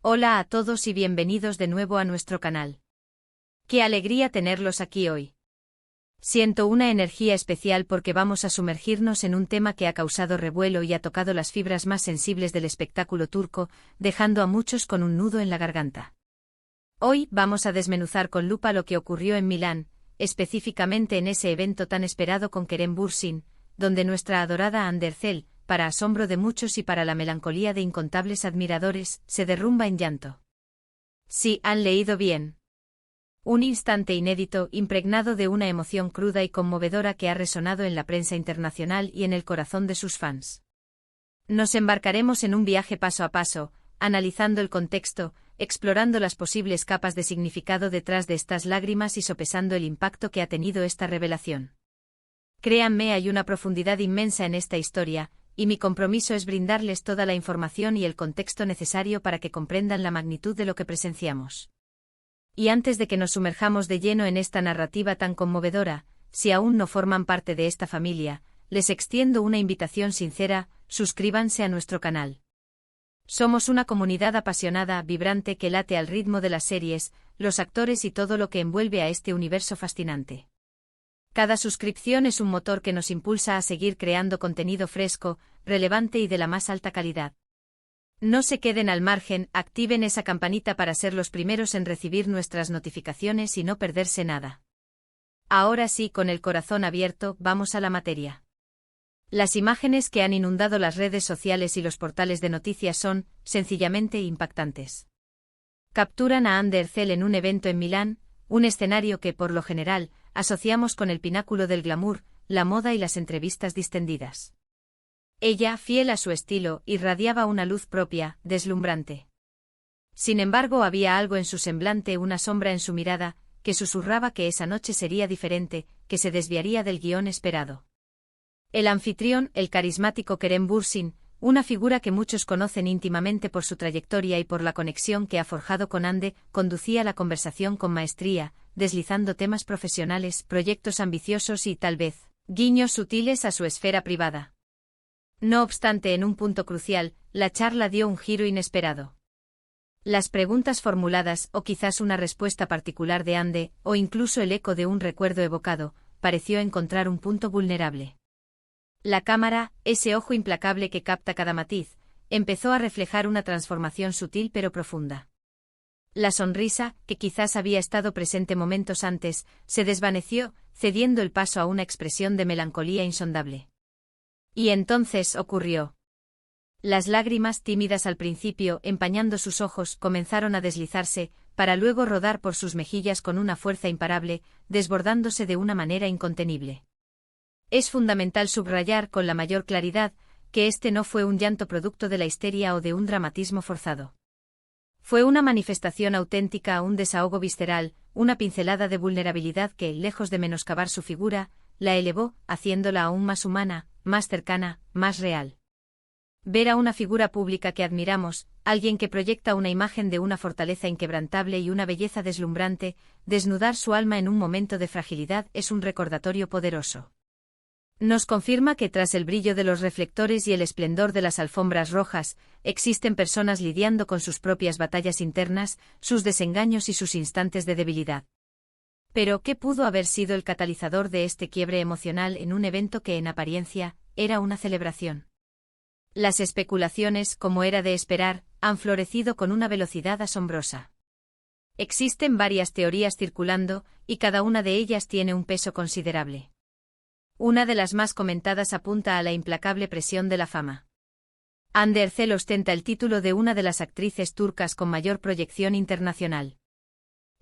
Hola a todos y bienvenidos de nuevo a nuestro canal. Qué alegría tenerlos aquí hoy. Siento una energía especial porque vamos a sumergirnos en un tema que ha causado revuelo y ha tocado las fibras más sensibles del espectáculo turco, dejando a muchos con un nudo en la garganta. Hoy vamos a desmenuzar con lupa lo que ocurrió en Milán, específicamente en ese evento tan esperado con Kerem Bürsin, donde nuestra adorada Hande Erçel, para asombro de muchos y para la melancolía de incontables admiradores, se derrumba en llanto. Sí, han leído bien. Un instante inédito, impregnado de una emoción cruda y conmovedora que ha resonado en la prensa internacional y en el corazón de sus fans. Nos embarcaremos en un viaje paso a paso, analizando el contexto, explorando las posibles capas de significado detrás de estas lágrimas y sopesando el impacto que ha tenido esta revelación. Créanme, hay una profundidad inmensa en esta historia, y mi compromiso es brindarles toda la información y el contexto necesario para que comprendan la magnitud de lo que presenciamos. Y antes de que nos sumerjamos de lleno en esta narrativa tan conmovedora, si aún no forman parte de esta familia, les extiendo una invitación sincera: suscríbanse a nuestro canal. Somos una comunidad apasionada, vibrante, que late al ritmo de las series, los actores y todo lo que envuelve a este universo fascinante. Cada suscripción es un motor que nos impulsa a seguir creando contenido fresco, relevante y de la más alta calidad. No se queden al margen, activen esa campanita para ser los primeros en recibir nuestras notificaciones y no perderse nada. Ahora sí, con el corazón abierto, vamos a la materia. Las imágenes que han inundado las redes sociales y los portales de noticias son, sencillamente, impactantes. Capturan a Hande Erçel en un evento en Milán, un escenario que, por lo general, asociamos con el pináculo del glamour, la moda y las entrevistas distendidas. Ella, fiel a su estilo, irradiaba una luz propia, deslumbrante. Sin embargo, había algo en su semblante, una sombra en su mirada, que susurraba que esa noche sería diferente, que se desviaría del guión esperado. El anfitrión, el carismático Kerem Bürsin, una figura que muchos conocen íntimamente por su trayectoria y por la conexión que ha forjado con Hande, conducía la conversación con maestría, deslizando temas profesionales, proyectos ambiciosos y, tal vez, guiños sutiles a su esfera privada. No obstante, en un punto crucial, la charla dio un giro inesperado. Las preguntas formuladas, o quizás una respuesta particular de Hande, o incluso el eco de un recuerdo evocado, pareció encontrar un punto vulnerable. La cámara, ese ojo implacable que capta cada matiz, empezó a reflejar una transformación sutil pero profunda. La sonrisa, que quizás había estado presente momentos antes, se desvaneció, cediendo el paso a una expresión de melancolía insondable. Y entonces ocurrió. Las lágrimas, tímidas al principio, empañando sus ojos, comenzaron a deslizarse, para luego rodar por sus mejillas con una fuerza imparable, desbordándose de una manera incontenible. Es fundamental subrayar con la mayor claridad que este no fue un llanto producto de la histeria o de un dramatismo forzado. Fue una manifestación auténtica, un desahogo visceral, una pincelada de vulnerabilidad que, lejos de menoscabar su figura, la elevó, haciéndola aún más humana, más cercana, más real. Ver a una figura pública que admiramos, alguien que proyecta una imagen de una fortaleza inquebrantable y una belleza deslumbrante, desnudar su alma en un momento de fragilidad es un recordatorio poderoso. Nos confirma que tras el brillo de los reflectores y el esplendor de las alfombras rojas, existen personas lidiando con sus propias batallas internas, sus desengaños y sus instantes de debilidad. Pero, ¿qué pudo haber sido el catalizador de este quiebre emocional en un evento que en apariencia era una celebración? Las especulaciones, como era de esperar, han florecido con una velocidad asombrosa. Existen varias teorías circulando, y cada una de ellas tiene un peso considerable. Una de las más comentadas apunta a la implacable presión de la fama. Hande Erçel ostenta el título de una de las actrices turcas con mayor proyección internacional.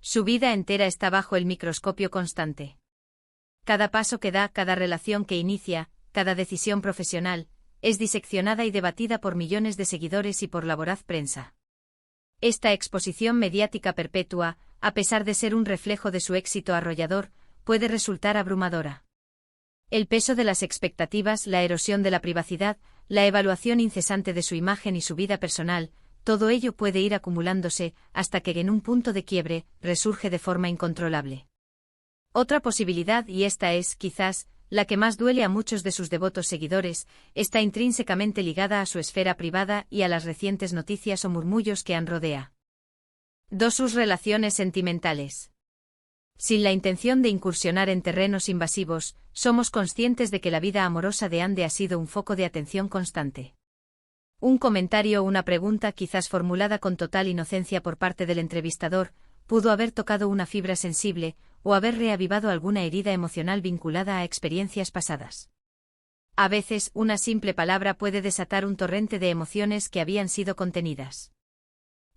Su vida entera está bajo el microscopio constante. Cada paso que da, cada relación que inicia, cada decisión profesional, es diseccionada y debatida por millones de seguidores y por la voraz prensa. Esta exposición mediática perpetua, a pesar de ser un reflejo de su éxito arrollador, puede resultar abrumadora. El peso de las expectativas, la erosión de la privacidad, la evaluación incesante de su imagen y su vida personal, todo ello puede ir acumulándose, hasta que en un punto de quiebre, resurge de forma incontrolable. Otra posibilidad, y esta es, quizás, la que más duele a muchos de sus devotos seguidores, está intrínsecamente ligada a su esfera privada y a las recientes noticias o murmullos que han rodea. 2. Sus relaciones sentimentales. Sin la intención de incursionar en terrenos invasivos, somos conscientes de que la vida amorosa de Ande ha sido un foco de atención constante. Un comentario o una pregunta quizás formulada con total inocencia por parte del entrevistador, pudo haber tocado una fibra sensible, o haber reavivado alguna herida emocional vinculada a experiencias pasadas. A veces, una simple palabra puede desatar un torrente de emociones que habían sido contenidas.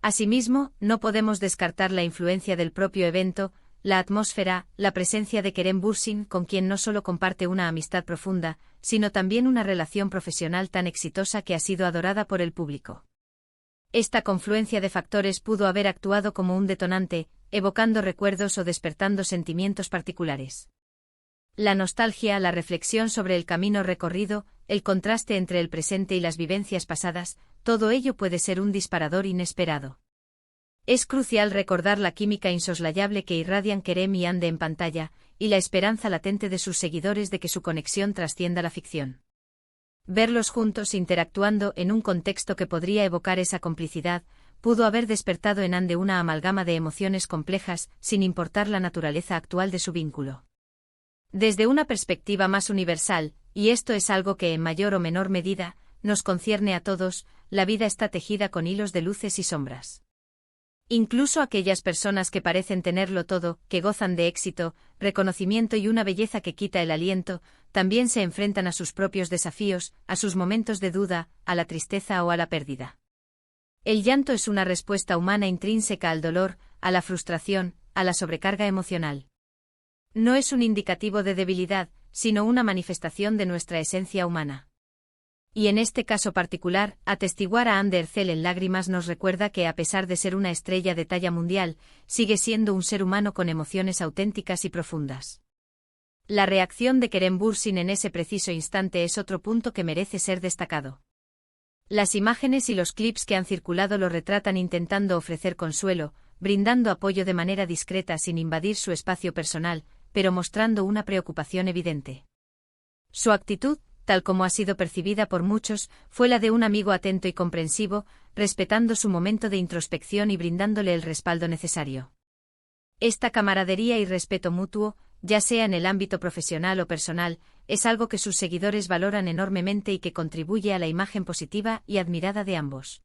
Asimismo, no podemos descartar la influencia del propio evento, la atmósfera, la presencia de Kerem Bürsin, con quien no solo comparte una amistad profunda, sino también una relación profesional tan exitosa que ha sido adorada por el público. Esta confluencia de factores pudo haber actuado como un detonante, evocando recuerdos o despertando sentimientos particulares. La nostalgia, la reflexión sobre el camino recorrido, el contraste entre el presente y las vivencias pasadas, todo ello puede ser un disparador inesperado. Es crucial recordar la química insoslayable que irradian Kerem y Ande en pantalla, y la esperanza latente de sus seguidores de que su conexión trascienda la ficción. Verlos juntos interactuando en un contexto que podría evocar esa complicidad, pudo haber despertado en Ande una amalgama de emociones complejas, sin importar la naturaleza actual de su vínculo. Desde una perspectiva más universal, y esto es algo que en mayor o menor medida nos concierne a todos, la vida está tejida con hilos de luces y sombras. Incluso aquellas personas que parecen tenerlo todo, que gozan de éxito, reconocimiento y una belleza que quita el aliento, también se enfrentan a sus propios desafíos, a sus momentos de duda, a la tristeza o a la pérdida. El llanto es una respuesta humana intrínseca al dolor, a la frustración, a la sobrecarga emocional. No es un indicativo de debilidad, sino una manifestación de nuestra esencia humana. Y en este caso particular, atestiguar a Ande Erçel en lágrimas nos recuerda que a pesar de ser una estrella de talla mundial, sigue siendo un ser humano con emociones auténticas y profundas. La reacción de Kerem Bürsin en ese preciso instante es otro punto que merece ser destacado. Las imágenes y los clips que han circulado lo retratan intentando ofrecer consuelo, brindando apoyo de manera discreta sin invadir su espacio personal, pero mostrando una preocupación evidente. Su actitud, tal como ha sido percibida por muchos, fue la de un amigo atento y comprensivo, respetando su momento de introspección y brindándole el respaldo necesario. Esta camaradería y respeto mutuo, ya sea en el ámbito profesional o personal, es algo que sus seguidores valoran enormemente y que contribuye a la imagen positiva y admirada de ambos.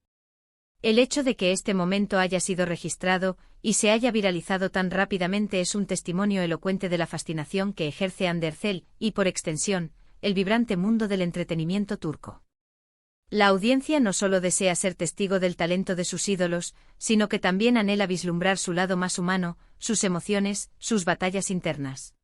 El hecho de que este momento haya sido registrado y se haya viralizado tan rápidamente es un testimonio elocuente de la fascinación que ejerce Ande Erçel y, por extensión, el vibrante mundo del entretenimiento turco. La audiencia no solo desea ser testigo del talento de sus ídolos, sino que también anhela vislumbrar su lado más humano, sus emociones, sus batallas internas.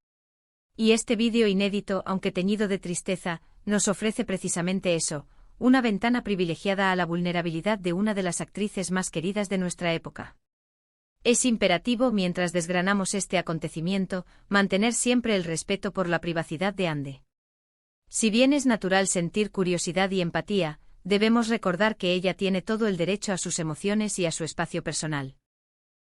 Y este vídeo inédito, aunque teñido de tristeza, nos ofrece precisamente eso, una ventana privilegiada a la vulnerabilidad de una de las actrices más queridas de nuestra época. Es imperativo, mientras desgranamos este acontecimiento, mantener siempre el respeto por la privacidad de Ande. Si bien es natural sentir curiosidad y empatía, debemos recordar que ella tiene todo el derecho a sus emociones y a su espacio personal.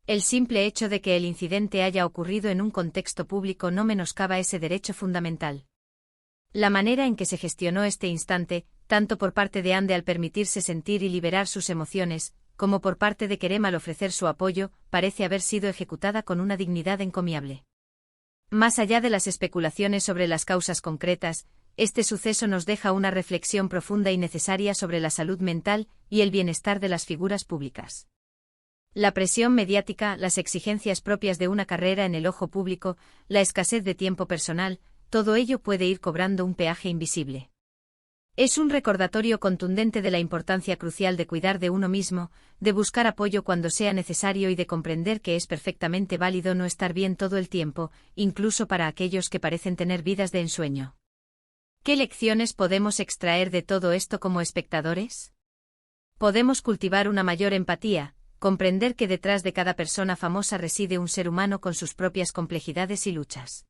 El simple hecho de que el incidente haya ocurrido en un contexto público no menoscaba ese derecho fundamental. La manera en que se gestionó este instante, tanto por parte de Ande al permitirse sentir y liberar sus emociones, como por parte de Kerem al ofrecer su apoyo, parece haber sido ejecutada con una dignidad encomiable. Más allá de las especulaciones sobre las causas concretas, este suceso nos deja una reflexión profunda y necesaria sobre la salud mental y el bienestar de las figuras públicas. La presión mediática, las exigencias propias de una carrera en el ojo público, la escasez de tiempo personal, todo ello puede ir cobrando un peaje invisible. Es un recordatorio contundente de la importancia crucial de cuidar de uno mismo, de buscar apoyo cuando sea necesario y de comprender que es perfectamente válido no estar bien todo el tiempo, incluso para aquellos que parecen tener vidas de ensueño. ¿Qué lecciones podemos extraer de todo esto como espectadores? Podemos cultivar una mayor empatía, comprender que detrás de cada persona famosa reside un ser humano con sus propias complejidades y luchas.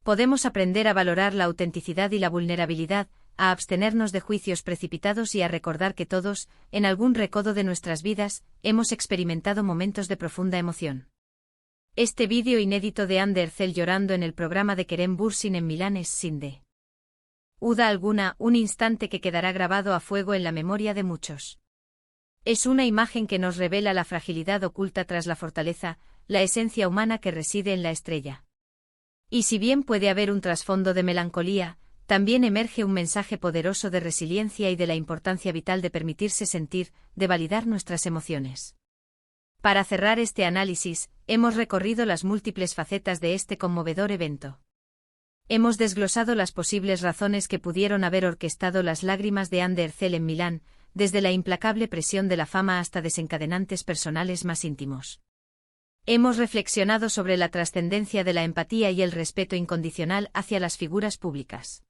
Podemos aprender a valorar la autenticidad y la vulnerabilidad, a abstenernos de juicios precipitados y a recordar que todos, en algún recodo de nuestras vidas, hemos experimentado momentos de profunda emoción. Este vídeo inédito de Andercel llorando en el programa de Kerem Bürsin en Milán es sin duda alguna un instante que quedará grabado a fuego en la memoria de muchos. Es una imagen que nos revela la fragilidad oculta tras la fortaleza, la esencia humana que reside en la estrella. Y si bien puede haber un trasfondo de melancolía, también emerge un mensaje poderoso de resiliencia y de la importancia vital de permitirse sentir, de validar nuestras emociones. Para cerrar este análisis, hemos recorrido las múltiples facetas de este conmovedor evento. Hemos desglosado las posibles razones que pudieron haber orquestado las lágrimas de Andercel en Milán, desde la implacable presión de la fama hasta desencadenantes personales más íntimos. Hemos reflexionado sobre la trascendencia de la empatía y el respeto incondicional hacia las figuras públicas.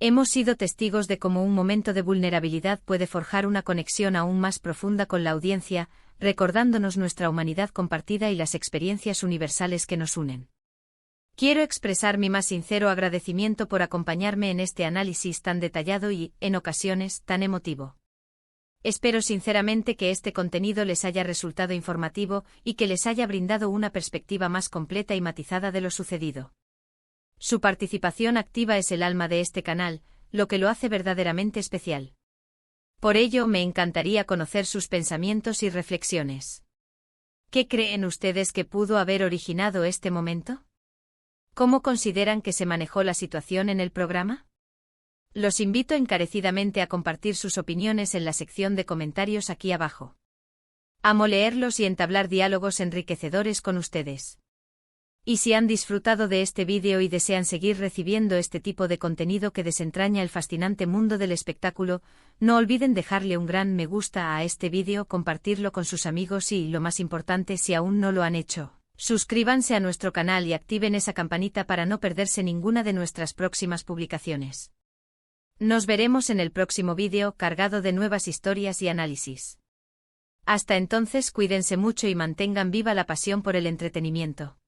Hemos sido testigos de cómo un momento de vulnerabilidad puede forjar una conexión aún más profunda con la audiencia, recordándonos nuestra humanidad compartida y las experiencias universales que nos unen. Quiero expresar mi más sincero agradecimiento por acompañarme en este análisis tan detallado y, en ocasiones, tan emotivo. Espero sinceramente que este contenido les haya resultado informativo y que les haya brindado una perspectiva más completa y matizada de lo sucedido. Su participación activa es el alma de este canal, lo que lo hace verdaderamente especial. Por ello, me encantaría conocer sus pensamientos y reflexiones. ¿Qué creen ustedes que pudo haber originado este momento? ¿Cómo consideran que se manejó la situación en el programa? Los invito encarecidamente a compartir sus opiniones en la sección de comentarios aquí abajo. Amo leerlos y entablar diálogos enriquecedores con ustedes. Y si han disfrutado de este vídeo y desean seguir recibiendo este tipo de contenido que desentraña el fascinante mundo del espectáculo, no olviden dejarle un gran me gusta a este vídeo, compartirlo con sus amigos y, lo más importante, si aún no lo han hecho, suscríbanse a nuestro canal y activen esa campanita para no perderse ninguna de nuestras próximas publicaciones. Nos veremos en el próximo vídeo cargado de nuevas historias y análisis. Hasta entonces, cuídense mucho y mantengan viva la pasión por el entretenimiento.